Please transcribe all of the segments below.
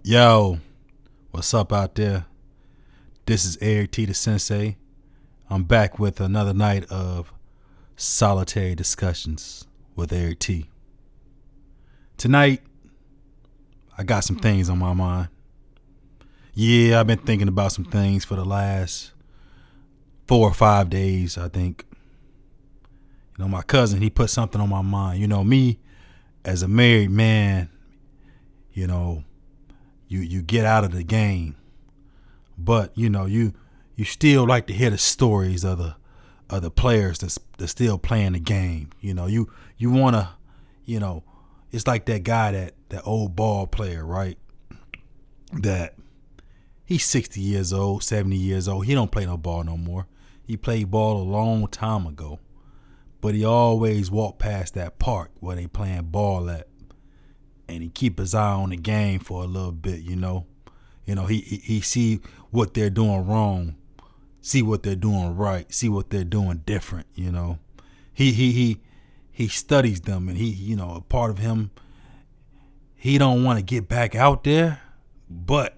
Yo, what's up out there? This is Eric T, the Sensei. I'm back with another night of solitary discussions with Eric T. Tonight, I got some things on my mind. Yeah, I've been thinking about some things for the last 4 or 5 days, I think. My cousin, he put something on my mind. Me, as a married man, you get out of the game. But, you still like to hear the stories of the players that's still playing the game. You want to, it's like that guy, that old ball player, right? That he's 60 years old, 70 years old. He don't play no ball no more. He played ball a long time ago. But he always walk past that park where they playing ball at. And he keep his eye on the game for a little bit, he see what they're doing wrong, see what they're doing right, see what they're doing different, He studies them, and a part of him, he don't want to get back out there, but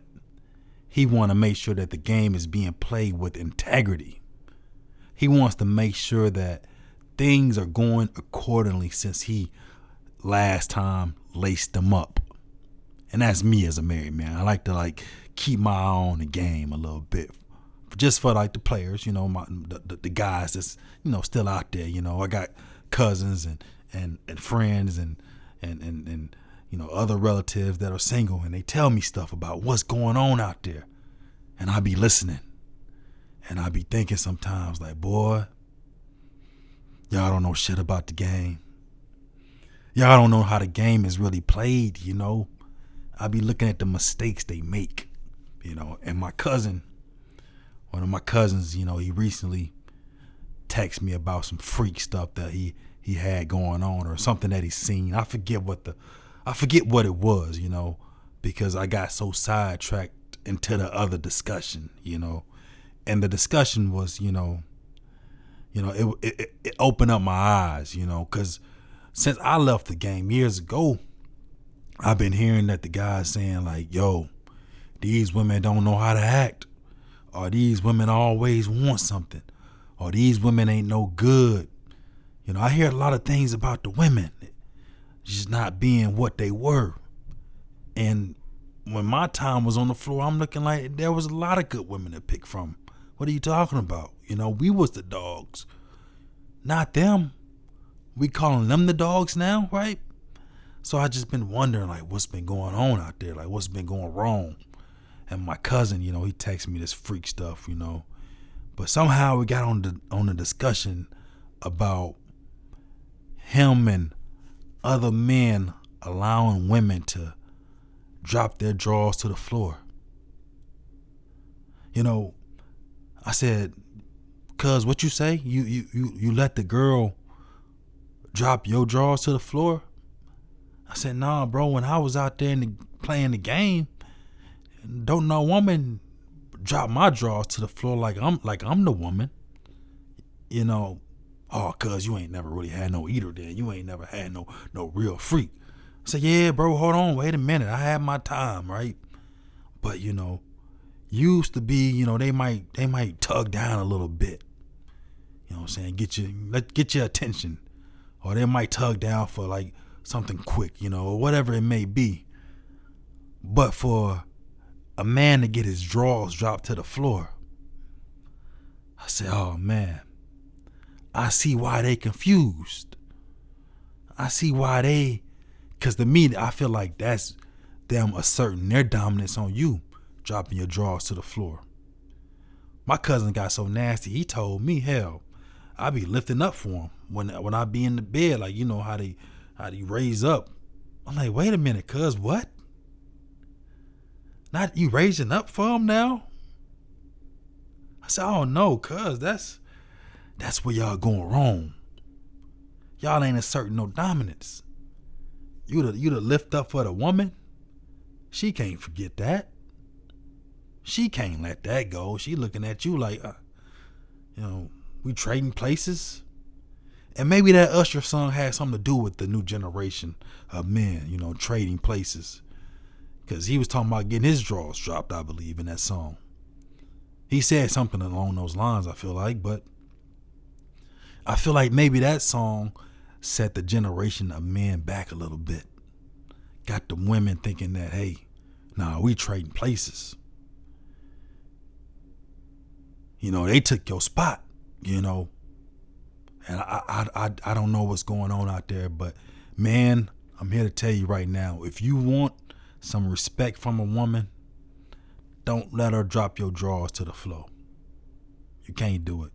he want to make sure that the game is being played with integrity. He wants to make sure that things are going accordingly since he last time laced them up. And that's me as a married man. I like to keep my eye on the game a little bit, just for the players, the guys that's still out there. I got cousins and friends and other relatives that are single, and they tell me stuff about what's going on out there, and I be listening, and I be thinking sometimes boy, y'all don't know shit about the game. Y'all don't know how the game is really played, I be looking at the mistakes they make, and my cousin, one of my cousins, he recently texted me about some freak stuff that he had going on, or something that he seen. I forget what it was, because I got so sidetracked into the other discussion, and the discussion was, it opened up my eyes, because since I left the game years ago, I've been hearing that the guys saying yo, these women don't know how to act, or these women always want something, or these women ain't no good. I hear a lot of things about the women just not being what they were. And when my time was on the floor, I'm looking like there was a lot of good women to pick from. What are you talking about? We was the dogs, not them. We calling them the dogs now, right? So I just been wondering what's been going on out there, what's been going wrong. And my cousin, he texted me this freak stuff, But somehow we got on the discussion about him and other men allowing women to drop their drawers to the floor. I said, cuz, what you say? You let the girl drop your drawers to the floor? I said, nah, bro, when I was out there playing the game, don't no woman drop my drawers to the floor like I'm the woman. Oh, cuz you ain't never really had no eater then. You ain't never had no real freak. I said, yeah, bro, hold on, wait a minute. I had my time, right? But used to be, they might tug down a little bit. You know what I'm saying? Get your attention. Or they might tug down for something quick, or whatever it may be. But for a man to get his drawers dropped to the floor, I said, oh man, I see why they confused. I see why because to me, I feel like that's them asserting their dominance on you, dropping your drawers to the floor. My cousin got so nasty, he told me, hell, I be lifting up for him when I be in the bed, how they raise up. I'm like, wait a minute, cuz, what? Not you raising up for him now? I said, oh no, cuz, that's where y'all going wrong. Y'all ain't asserting no dominance. You the lift up for the woman. She can't forget that. She can't let that go. She looking at you like, we trading places. And maybe that Usher song had something to do with the new generation of men, trading places. Because he was talking about getting his drawers dropped, I believe, in that song. He said something along those lines, I feel like. But I feel like maybe that song set the generation of men back a little bit. Got the women thinking that, hey, nah, we trading places. You know, they took your spot, you know. And I don't know what's going on out there, but man, I'm here to tell you right now, if you want some respect from a woman, don't let her drop your drawers to the floor. You can't do it.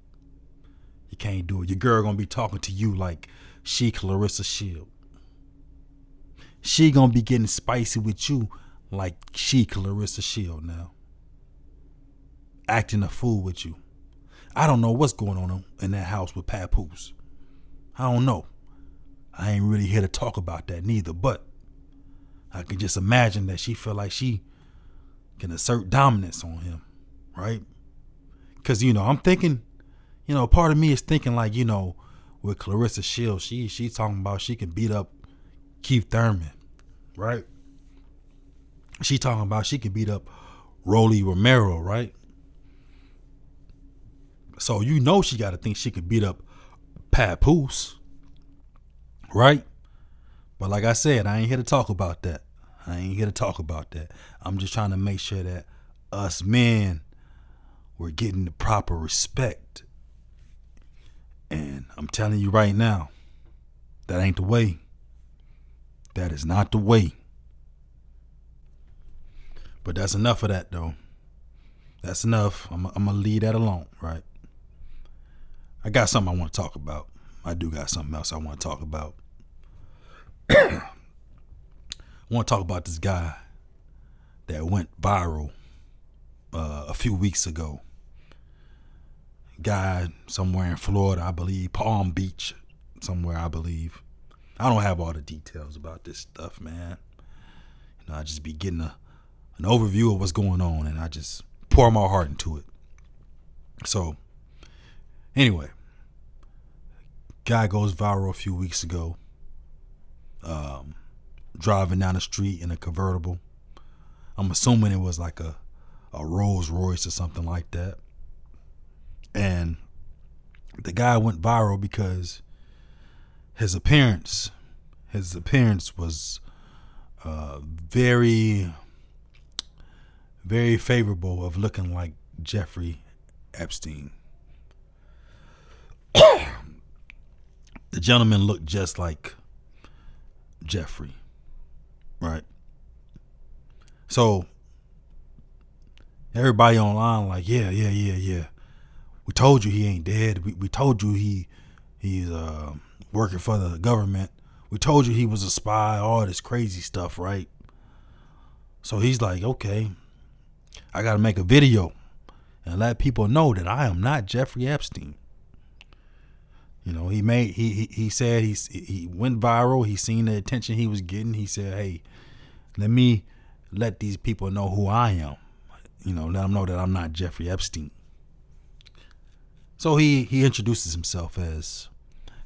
You can't do it. Your girl gonna be talking to you like she Clarissa Shield. She gonna be getting spicy with you like she Clarissa Shield now. Acting a fool with you. I don't know what's going on in that house with Papoose. I don't know. I ain't really here to talk about that neither, but I can just imagine that she feel like she can assert dominance on him, right? Because, you know, I'm thinking, you know, part of me is thinking like, you know, with Clarissa Shields, she's talking about she can beat up Keith Thurman, right? She talking about she can beat up Rolly Romero, right? So you know she got to think she could beat up Papoose, right? But like I said, I ain't here to talk about that. I'm just trying to make sure that us men, we're getting the proper respect. And I'm telling you right now, that ain't the way. That is not the way. But that's enough of that, though. That's enough. I'm going to leave that alone, right? I got something I want to talk about. I do got something else I want to talk about. I want to talk about this guy that went viral a few weeks ago. Guy somewhere in Florida, I believe, Palm Beach, somewhere, I believe. I don't have all the details about this stuff, man. You know, I just be getting an overview of what's going on, and I just pour my heart into it. So, anyway, guy goes viral a few weeks ago. Driving down the street in a convertible. I'm assuming it was like a Rolls Royce or something like that. And the guy went viral because his appearance was very, very favorable of looking like Jeffrey Epstein. The gentleman looked just like Jeffrey, right? So everybody online like, yeah. We told you he ain't dead. We told you he's working for the government. We told you he was a spy, all this crazy stuff, right? So he's like, okay, I got to make a video and let people know that I am not Jeffrey Epstein. You know, he said he went viral. He seen the attention he was getting. He said, hey, let me let these people know who I am. You know, let them know that I'm not Jeffrey Epstein. So he introduces himself as,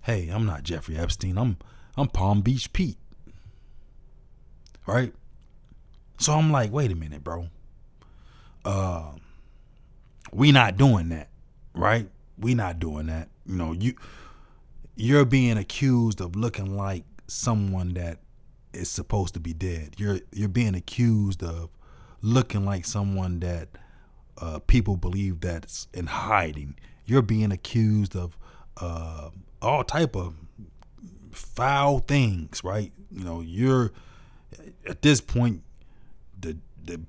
hey, I'm not Jeffrey Epstein. I'm Palm Beach Pete. Right? So I'm like, wait a minute, bro. We not doing that, right? We not doing that. You know, you're being accused of looking like someone that is supposed to be dead. You're being accused of looking like someone that people believe that's in hiding. You're being accused of all type of foul things, right? You know, you're at this point, the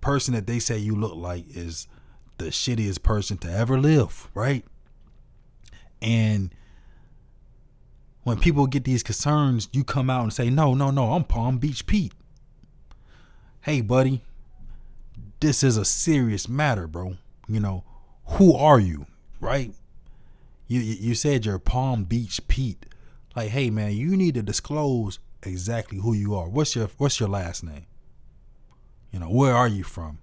person that they say you look like is the shittiest person to ever live, right? And when people get these concerns, you come out and say, no, I'm Palm Beach Pete. Hey, buddy, this is a serious matter, bro. You know, who are you, right? You said you're Palm Beach Pete. Like, hey, man, you need to disclose exactly who you are. What's your last name? You know, where are you from?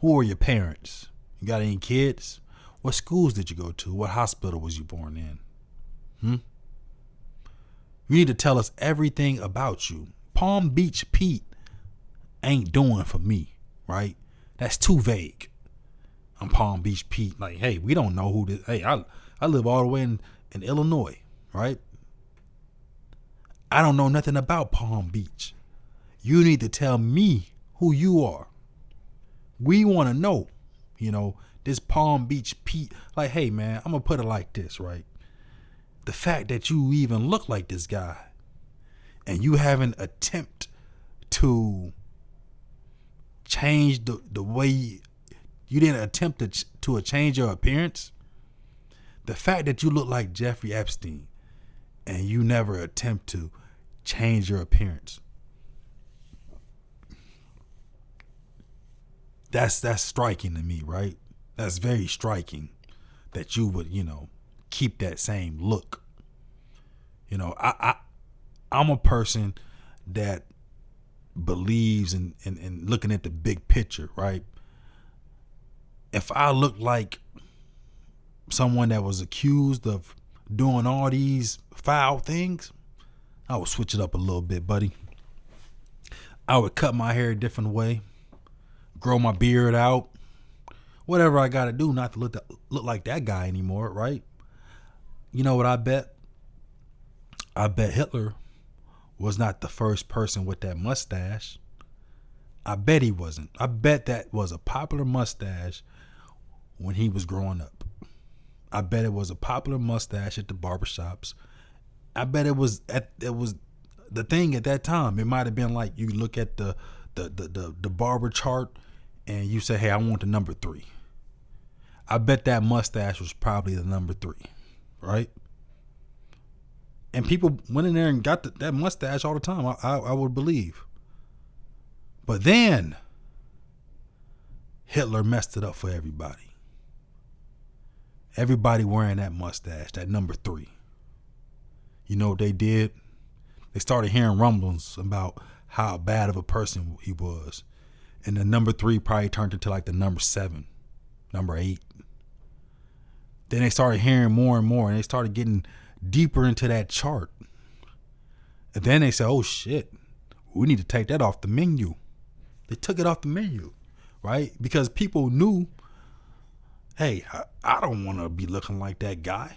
Who are your parents? You got any kids? What schools did you go to? What hospital was you born in? You need to tell us everything about you. Palm Beach Pete ain't doing for me, right? That's too vague. I'm Palm Beach Pete. Like, hey, we don't know who this. Hey, I live all the way in Illinois, right? I don't know nothing about Palm Beach. You need to tell me who you are. We want to know, this Palm Beach Pete. Like, hey, man, I'm going to put it like this, right? The fact that you even look like this guy and you haven't attempt to change the way you didn't attempt to change your appearance. The fact that you look like Jeffrey Epstein and you never attempt to change your appearance. That's striking to me, right? That's very striking that you would, keep that same look. I'm a person that believes in looking at the big picture, right? If I look like someone that was accused of doing all these foul things, I would switch it up a little bit, buddy. I would cut my hair a different way, grow my beard out, whatever I got to do not to look like that guy anymore, right? You know what I bet? I bet Hitler was not the first person with that mustache. I bet he wasn't. I bet that was a popular mustache when he was growing up. I bet it was a popular mustache at the barbershops. I bet it was the thing at that time. It might have been like you look at the barber chart and you say, hey, I want the number 3. I bet that mustache was probably the number 3, right? And people went in there and got that mustache all the time, I would believe. But then Hitler messed it up for everybody. Everybody wearing that mustache, that number 3. You know what they did? They started hearing rumblings about how bad of a person he was. And the number 3 probably turned into like the number 7, number 8. Then they started hearing more and more, and they started getting deeper into that chart. And then they said, oh shit, we need to take that off the menu. They took it off the menu, right? Because people knew, hey, I don't want to be looking like that guy,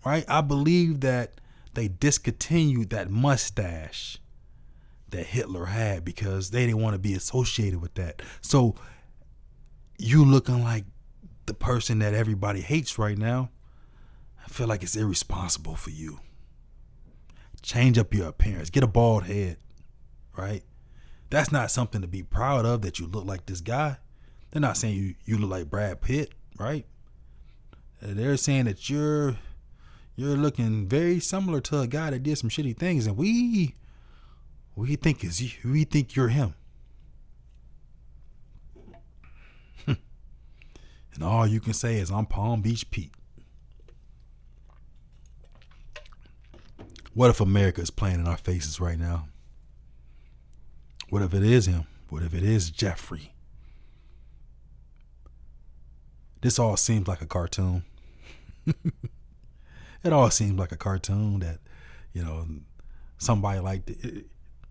right? I believe that they discontinued that mustache that Hitler had because they didn't want to be associated with that. So you looking like the person that everybody hates right now, I feel like it's irresponsible for you. Change up your appearance. Get a bald head, right? That's not something to be proud of, that you look like this guy. They're not saying you look like Brad Pitt, right? They're saying that you're looking very similar to a guy that did some shitty things, and we think you're him. And all you can say is, I'm Palm Beach Pete. What if America is playing in our faces right now? What if it is him? What if it is Jeffrey? This all seems like a cartoon. It all seems like a cartoon that, somebody like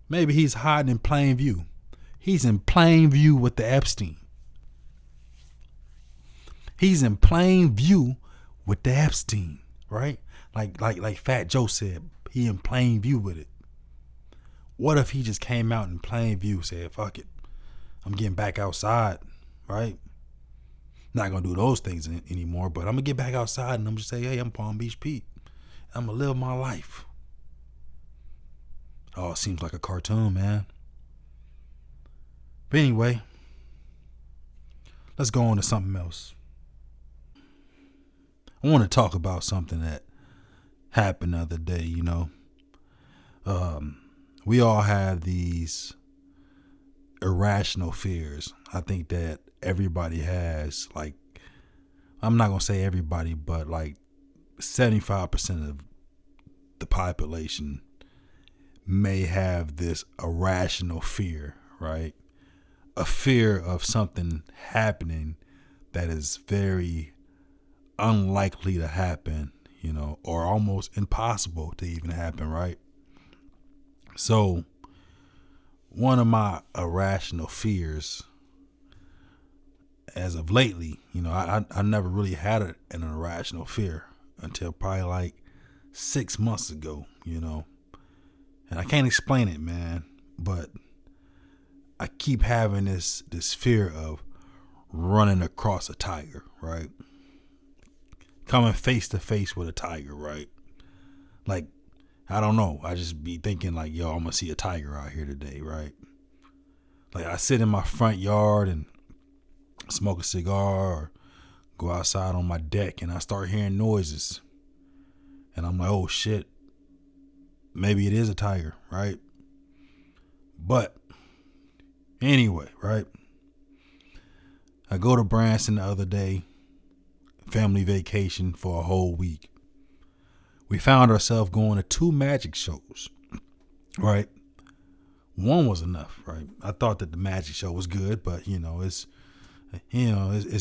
maybe he's hiding in plain view. He's in plain view with the Epstein. He's in plain view with the Epstein, right? Like Fat Joe said, he in plain view with it. What if he just came out in plain view, said, fuck it, I'm getting back outside, right? Not gonna do those things anymore, but I'm gonna get back outside and I'm gonna say, hey, I'm Palm Beach Pete. I'm gonna live my life. Oh, it seems like a cartoon, man. But anyway, let's go on to something else. I want to talk about something that happened the other day, we all have these irrational fears. I think that everybody has, like, I'm not going to say everybody, but like 75% of the population may have this irrational fear, right? A fear of something happening that is very unlikely to happen, or almost impossible to even happen, right? So one of my irrational fears as of lately, I never really had an irrational fear until probably like 6 months ago, and I can't explain it, man, but I keep having this fear of running across a tiger, right? Coming face to face with a tiger, right? Like, I don't know. I just be thinking like, yo, I'm gonna see a tiger out here today, right? Like, I sit in my front yard and smoke a cigar or go outside on my deck and I start hearing noises. And I'm like, oh shit, maybe it is a tiger, right? But anyway, right? I go to Branson the other day, family vacation for a whole week. We found ourselves going to 2 magic shows, right? One was enough, right? I thought that the magic show was good, but it's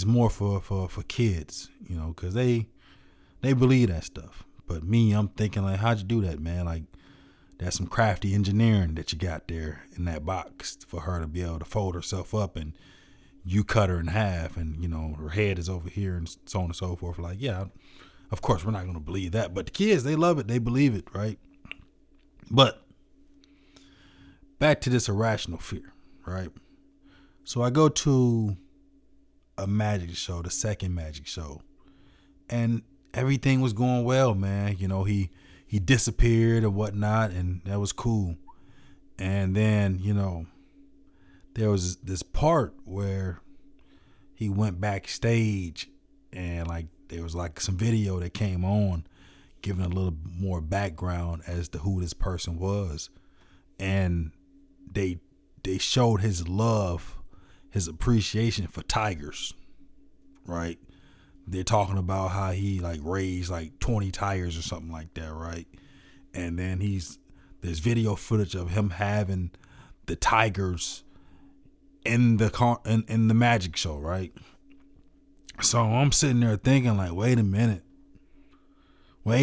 more for kids, because they believe that stuff. But me, I'm thinking like, how'd you do that, man? Like, that's some crafty engineering that you got there in that box for her to be able to fold herself up and you cut her in half and, her head is over here and so on and so forth. Like, yeah, of course, we're not going to believe that. But the kids, they love it. They believe it, right? But back to this irrational fear, right? So I go to a magic show, the second magic show, and everything was going well, man. He disappeared or whatnot, and that was cool. And then, there was this part where he went backstage and like there was like some video that came on giving a little more background as to who this person was. And they showed his love, his appreciation for tigers, right? They're talking about how he like raised like 20 tigers or something like that, right? And then there's video footage of him having the tigers in the magic show, right? So I'm sitting there thinking like, wait a minute. We're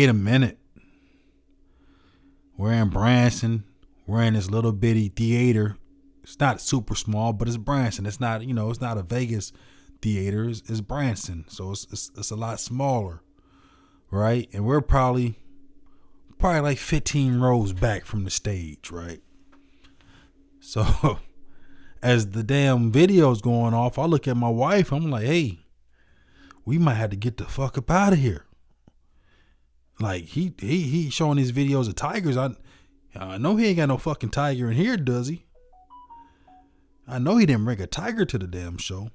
in Branson. We're in this little bitty theater. It's not super small, but it's Branson. It's not, it's not a Vegas theater. It's Branson. So it's a lot smaller, right? And we're probably like 15 rows back from the stage, right? So as the damn video's going off, I look at my wife. I'm like, hey, we might have to get the fuck up out of here. Like, he showing these videos of tigers. I know he ain't got no fucking tiger in here, does he? I know he didn't bring a tiger to the damn show,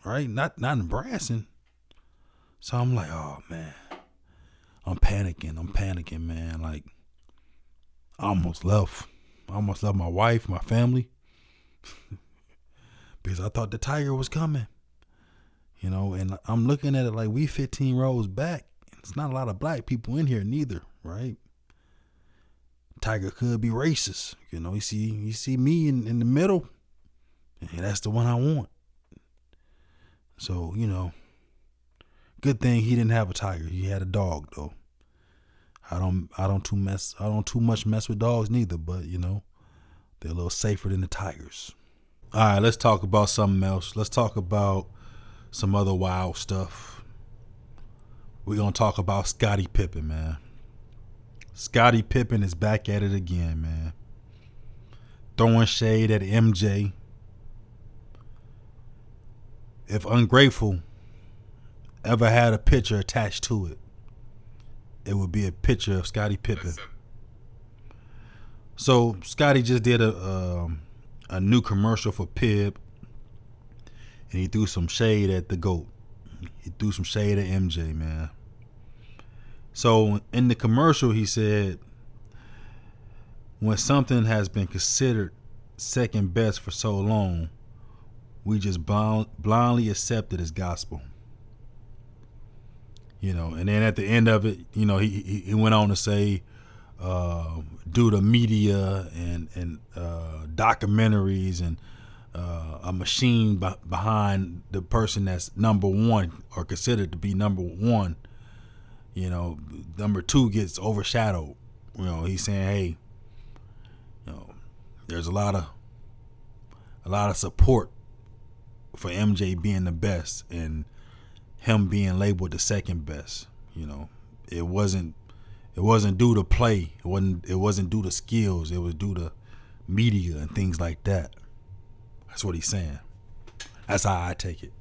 right? Not in Branson. So I'm like, oh man, I'm panicking, man. Like, I almost left my wife, my family, because I thought the tiger was coming, and I'm looking at it like we 15 rows back. It's not a lot of black people in here neither, right? Tiger could be racist. You see me in the middle, and that's the one I want. So, good thing he didn't have a tiger. He had a dog though. I don't too much mess with dogs neither, but they're a little safer than the tigers. All right, let's talk about something else. Let's talk about some other wild stuff. We're going to talk about Scottie Pippen, man. Scottie Pippen is back at it again, man. Throwing shade at MJ. If Ungrateful ever had a picture attached to it, it would be a picture of Scottie Pippen. Listen. So Scottie just did a new commercial for Pibb, and he threw some shade at the GOAT. He threw some shade at MJ, man. So in the commercial, he said, when something has been considered second best for so long, we just blindly accept it as gospel. And then at the end of it, he went on to say, due to media and documentaries and a machine behind the person that's number one or considered to be number one, number two gets overshadowed. He's saying, hey, there's a lot of a lot of support for MJ being the best and him being labeled the second best. You know, it wasn't due to play. It wasn't due to skills. It was due to media and things like that. That's what he's saying. That's how I take it.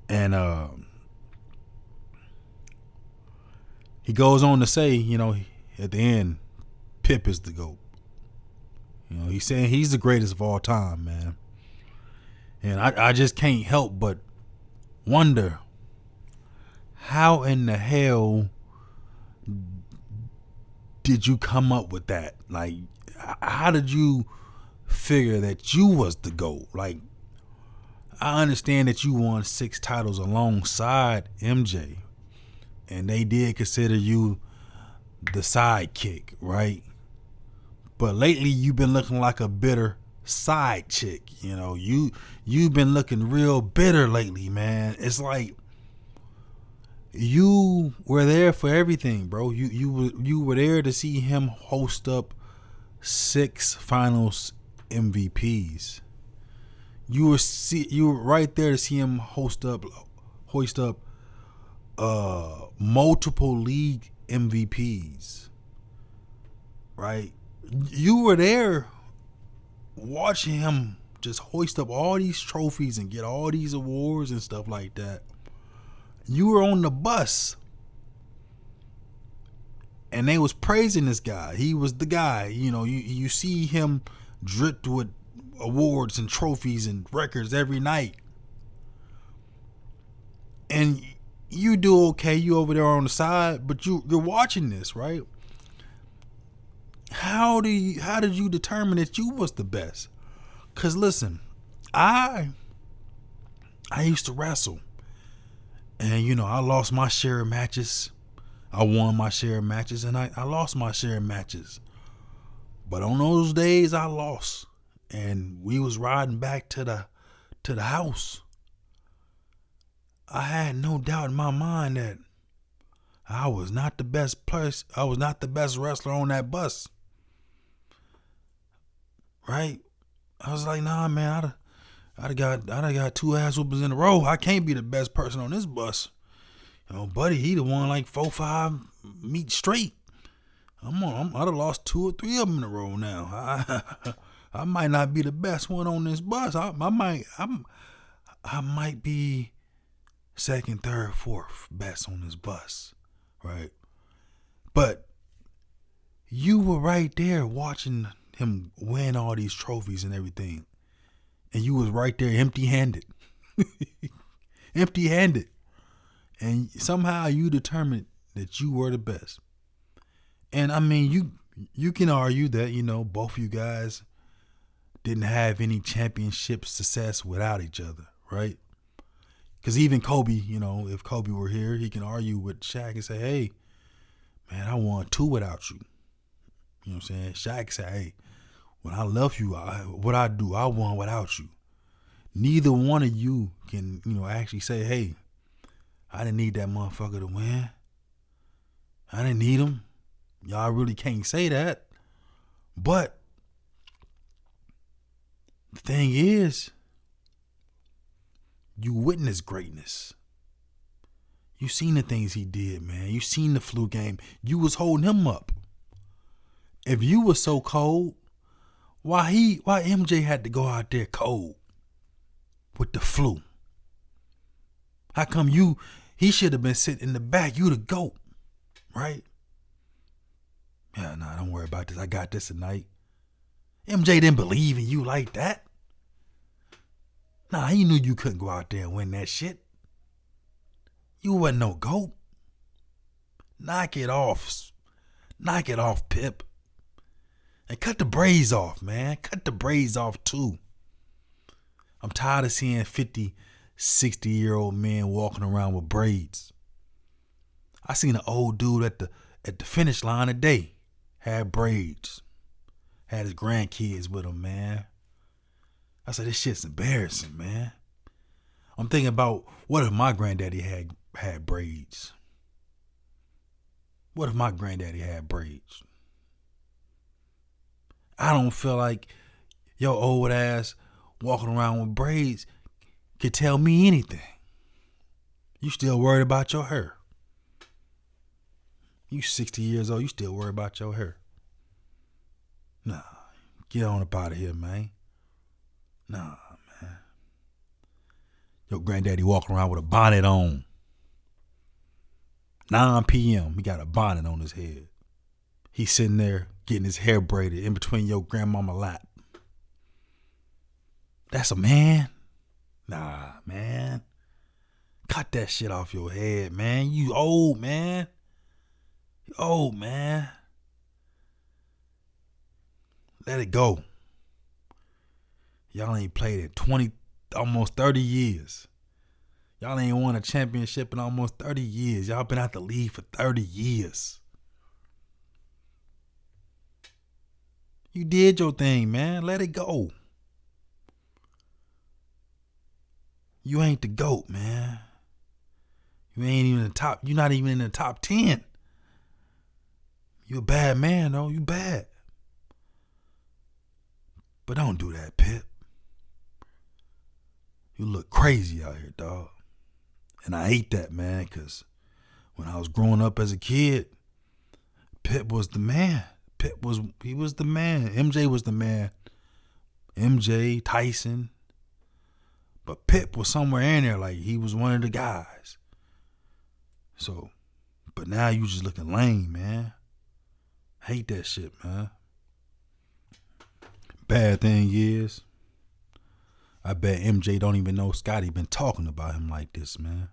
And he goes on to say, you know, at the end, Pip is the GOAT. You know, he's saying he's the greatest of all time, man. And I just can't help but wonder, how in the hell did you come up with that? Like, how did you figure that you was the GOAT? Like, I understand that you won 6 titles alongside MJ, and they did consider you the sidekick, right? But lately you've been looking like a bitter side chick. You know, you've been looking real bitter lately, man. It's like you were there for everything, bro. You were there to see him host up 6 finals MVPs. You were right there to see him hoist up multiple league MVPs. Right? You were there watching him just hoist up all these trophies and get all these awards and stuff like that. You were on the bus and they was praising this guy. He was the guy. You know, you see him dripped with awards and trophies and records every night, and you do okay. You over there on the side, but you're watching this, right? How did you determine that you was the best? Cause listen, I used to wrestle, and you know, I lost my share of matches. I won my share of matches, and I lost my share of matches. But on those days I lost, and we was riding back to the house, I had no doubt in my mind that I was not the best place. I was not the best wrestler on that bus. Right? I was like, nah, man, I'd got 2 ass whoopers in a row. I can't be the best person on this bus. You know, buddy, he the one like 4-5 meet straight. I'd have lost 2 or 3 of them in a row now. I might not be the best one on this bus. I might be second, third, fourth best on this bus, right? But you were right there watching him win all these trophies and everything, and you was right there empty-handed, and somehow you determined that you were the best. And I mean, you can argue that, you know, both of you guys didn't have any championship success without each other, right? Because even Kobe, you know, if Kobe were here, he can argue with Shaq and say, hey, man, I won 2 without you. You know what I'm saying? Shaq say, hey, when I left you, what I do, I won without you. Neither one of you can, you know, actually say, hey, I didn't need that motherfucker to win. I didn't need him. Y'all really can't say that. But the thing is, you witnessed greatness. You seen the things he did, man. You seen the flu game. You was holding him up. If you were so cold, why MJ had to go out there cold with the flu? How come he should have been sitting in the back? You the GOAT, right? Yeah, nah, don't worry about this. I got this tonight. MJ didn't believe in you like that. Nah, he knew you couldn't go out there and win that shit. You wasn't no GOAT. Knock it off. Knock it off, Pip. And cut the braids off, man. Cut the braids off too. I'm tired of seeing 50, 60-year-old men walking around with braids. I seen an old dude at the finish line today. Had braids. Had his grandkids with him, man. I said, this shit's embarrassing, man. I'm thinking about, what if my granddaddy had braids? What if my granddaddy had braids? I don't feel like Your old ass walking around with braids could tell me anything. You still worried about your hair. You 60 years old, you still worried about your hair. Nah, get on up out of here, man. Nah, man. Your granddaddy walking around with a bonnet on. 9 p.m., he got a bonnet on his head. He's sitting there getting his hair braided in between your grandmama lap. That's a man? Nah, man. Cut that shit off your head, man. You old, man. You old, man. Let it go. Y'all ain't played in 20, almost 30 years. Y'all ain't won a championship in almost 30 years. Y'all been out the league for 30 years. You did your thing, man. Let it go. You ain't the GOAT, man. You ain't even in the top. You're not even in the top 10. You a bad man, though. You bad. But don't do that, Pip. You look crazy out here, dog. And I hate that, man, because when I was growing up as a kid, Pip was the man. He was the man. MJ was the man. MJ, Tyson. But Pip was somewhere in there, like he was one of the guys. So, but now you just looking lame, man. Hate that shit, man. Bad thing is, I bet MJ don't even know Scottie been talking about him like this, man.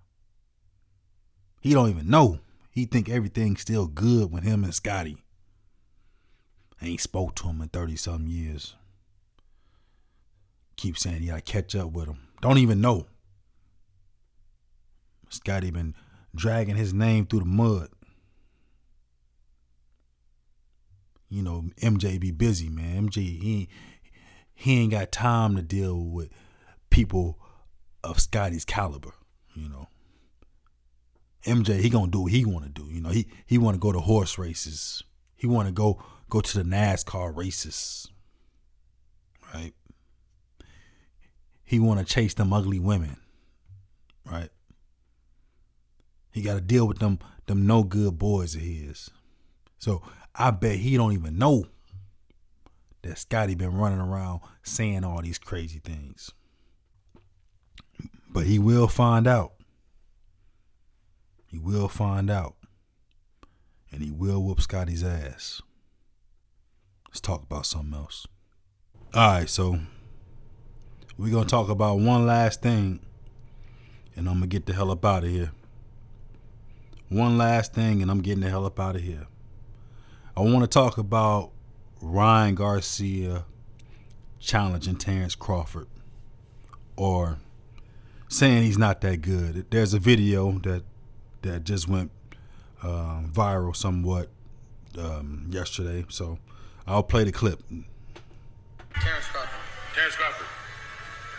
He don't even know. He think everything's still good with him and Scottie. Ain't spoke to him in 30-something years. Keep saying he gotta catch up with him. Don't even know. Scottie been dragging his name through the mud. You know, MJ be busy, man. MJ, he ain't got time to deal with people of Scottie's caliber, you know. MJ, he gonna do what he wanna do. You know, he wanna go to horse races. He wanna go to the NASCAR races. Right? He wanna chase them ugly women. Right? He gotta deal with them no good boys of his. So I bet he don't even know that Scottie been running around saying all these crazy things. But he will find out. He will find out. And he will whoop Scottie's ass. Let's talk about something else. All right, so we're going to talk about one last thing, and I'm going to get the hell up out of here. One last thing, and I'm getting the hell up out of here. I want to talk about Ryan Garcia challenging Terrence Crawford, or saying he's not that good. There's a video that just went viral somewhat yesterday, so I'll play the clip. Terrence Crawford. Terrence Crawford.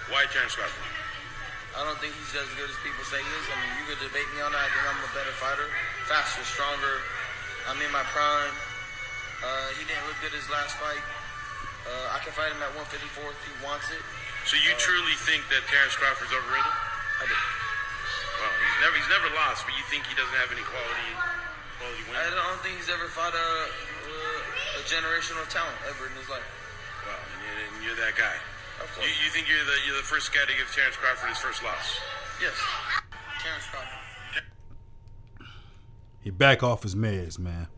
Why Terrence Crawford? I don't think he's as good as people say he is. I mean, you could debate me on that. I think I'm a better fighter, faster, stronger. I'm in my prime. He didn't look good his last fight. I can fight him at 154 if he wants it. So you truly think that Terrence Crawford's overrated? I do. Well, he's never lost, but you think he doesn't have any quality wins? I don't think he's ever fought a generational talent ever in his life. Well, and you're that guy. Of course. You think you're the first guy to give Terrence Crawford his first loss? Yes. Terrence Crawford. He back off his meds, man.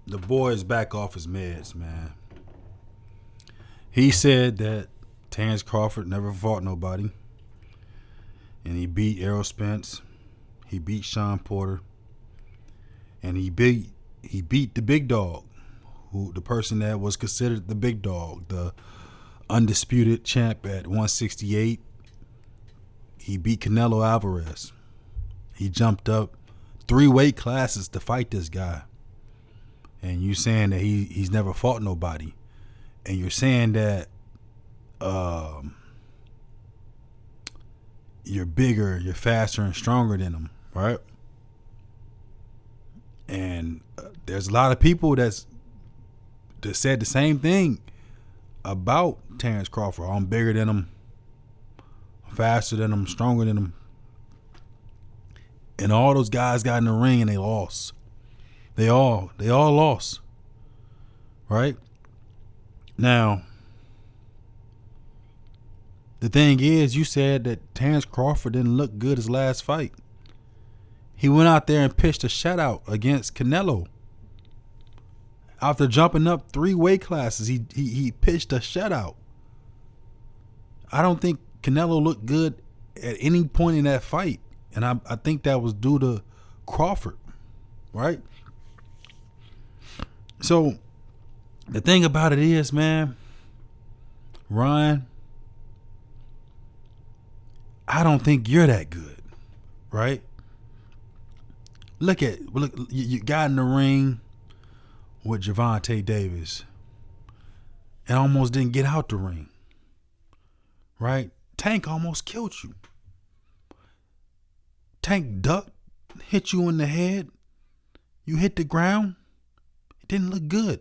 The boy is back off his meds, man. He said that Terrence Crawford never fought nobody. And he beat Errol Spence. He beat Sean Porter. And he beat the big dog, the person that was considered the big dog, the undisputed champ at 168. He beat Canelo Alvarez. He jumped up 3 weight classes to fight this guy. And you saying that he's never fought nobody. And you're saying that you're bigger, you're faster and stronger than him, right? And there's a lot of people that said the same thing about Terrence Crawford. I'm bigger than him, faster than him, stronger than him. And all those guys got in the ring and they lost. They all lost. Right? Now, the thing is, you said that Terrence Crawford didn't look good his last fight. He went out there and pitched a shutout against Canelo. After jumping up 3 weight classes, he pitched a shutout. I don't think Canelo looked good at any point in that fight. And I think that was due to Crawford, right? So the thing about it is, man, Ryan, I don't think you're that good, right? Look, you got in the ring with Gervonta Davis and almost didn't get out the ring, right? Tank almost killed you. Tank ducked, hit you in the head. You hit the ground. It didn't look good.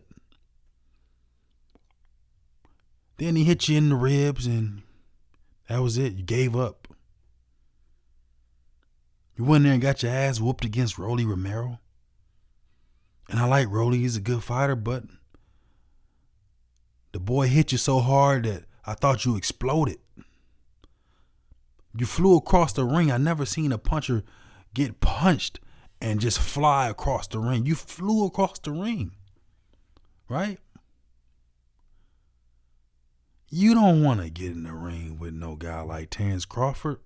Then he hit you in the ribs and that was it. You gave up. You went there and got your ass whooped against Rolly Romero. And I like Rolly. He's a good fighter, but the boy hit you so hard that I thought you exploded. You flew across the ring. I never seen a puncher get punched and just fly across the ring. You flew across the ring, right? You don't want to get in the ring with no guy like Terrence Crawford.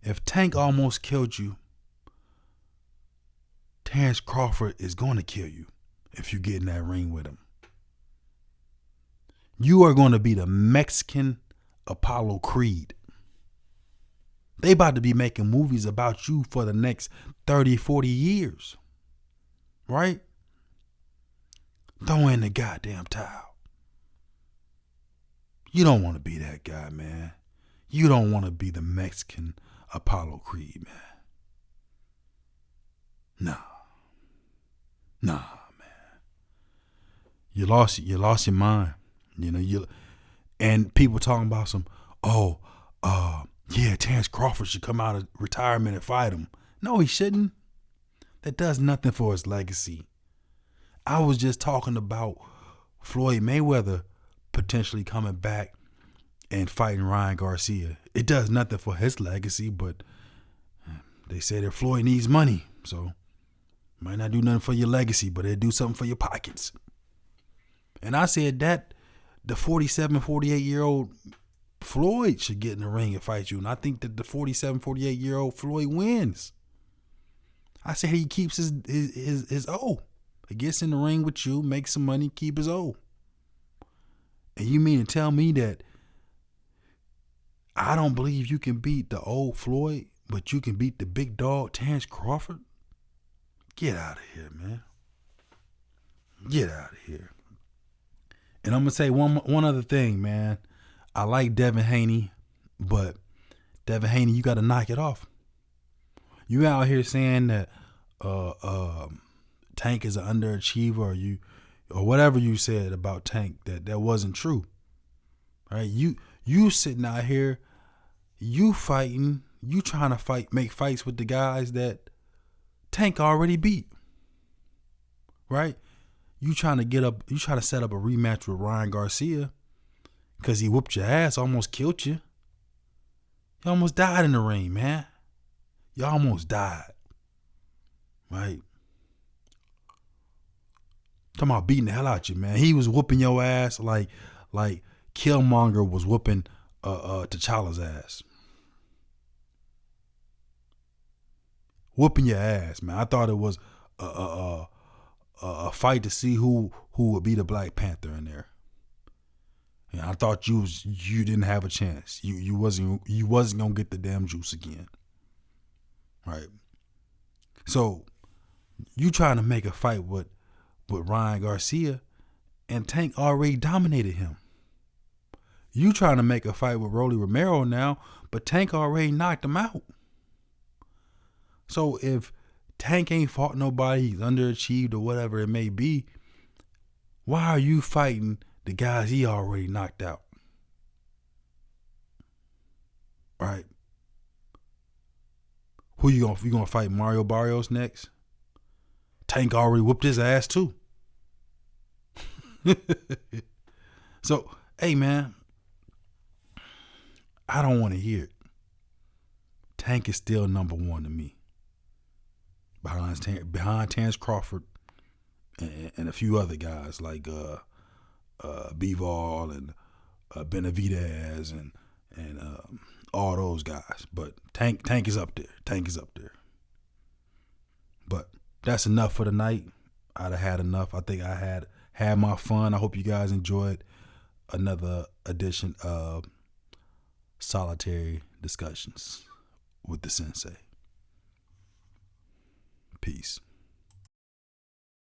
If Tank almost killed you, Terrence Crawford is going to kill you if you get in that ring with him. You are going to be the Mexican Apollo Creed. They about to be making movies about you for the next 30, 40 years. Right? Throw in the goddamn towel. You don't want to be that guy, man. You don't want to be the Mexican Apollo Creed, man. Nah, man. You lost your mind. You know, and people talking about some, yeah, Terrence Crawford should come out of retirement and fight him. No, he shouldn't. That does nothing for his legacy. I was just talking about Floyd Mayweather potentially coming back and fighting Ryan Garcia. It does nothing for his legacy, but they say that Floyd needs money. So might not do nothing for your legacy, but it'll do something for your pockets. And I said that the 47, 48-year-old Floyd should get in the ring and fight you. And I think that the 47, 48-year-old Floyd wins. I said he keeps his O. He gets in the ring with you, makes some money, keep his O. And you mean to tell me that I don't believe you can beat the old Floyd, but you can beat the big dog, Terrence Crawford? Get out of here, man. Get out of here. And I'm going to say one other thing, man. I like Devin Haney, but Devin Haney, you got to knock it off. You out here saying that Tank is an underachiever or whatever you said about Tank that wasn't true. Right? You sitting out here, you fighting, you trying to make fights with the guys that Tank already beat. Right? You trying to set up a rematch with Ryan Garcia because he whooped your ass, almost killed you. You almost died in the ring, man. You almost died. Right? Talking about beating the hell out you, man. He was whooping your ass like Killmonger was whooping T'Challa's ass. Whooping your ass, man. I thought it was a fight to see who would be the Black Panther in there. And I thought you didn't have a chance. You wasn't gonna get the damn juice again. Right. So you trying to make a fight with Ryan Garcia, and Tank already dominated him. You trying to make a fight with Rolly Romero now, but Tank already knocked him out. So if Tank ain't fought nobody, he's underachieved or whatever it may be, why are you fighting the guys he already knocked out. Right? Who you gonna fight? Mario Barrios next? Tank already whooped his ass too. So, hey man, I don't want to hear it. Tank is still number one to me. Behind Terrence Crawford and a few other guys like Bivol and Benavidez and all those guys. But Tank is up there. Tank is up there. But that's enough for the night. I'd have had enough. I think I had my fun. I hope you guys enjoyed another edition of Solitary Discussions with the Sensei. Peace.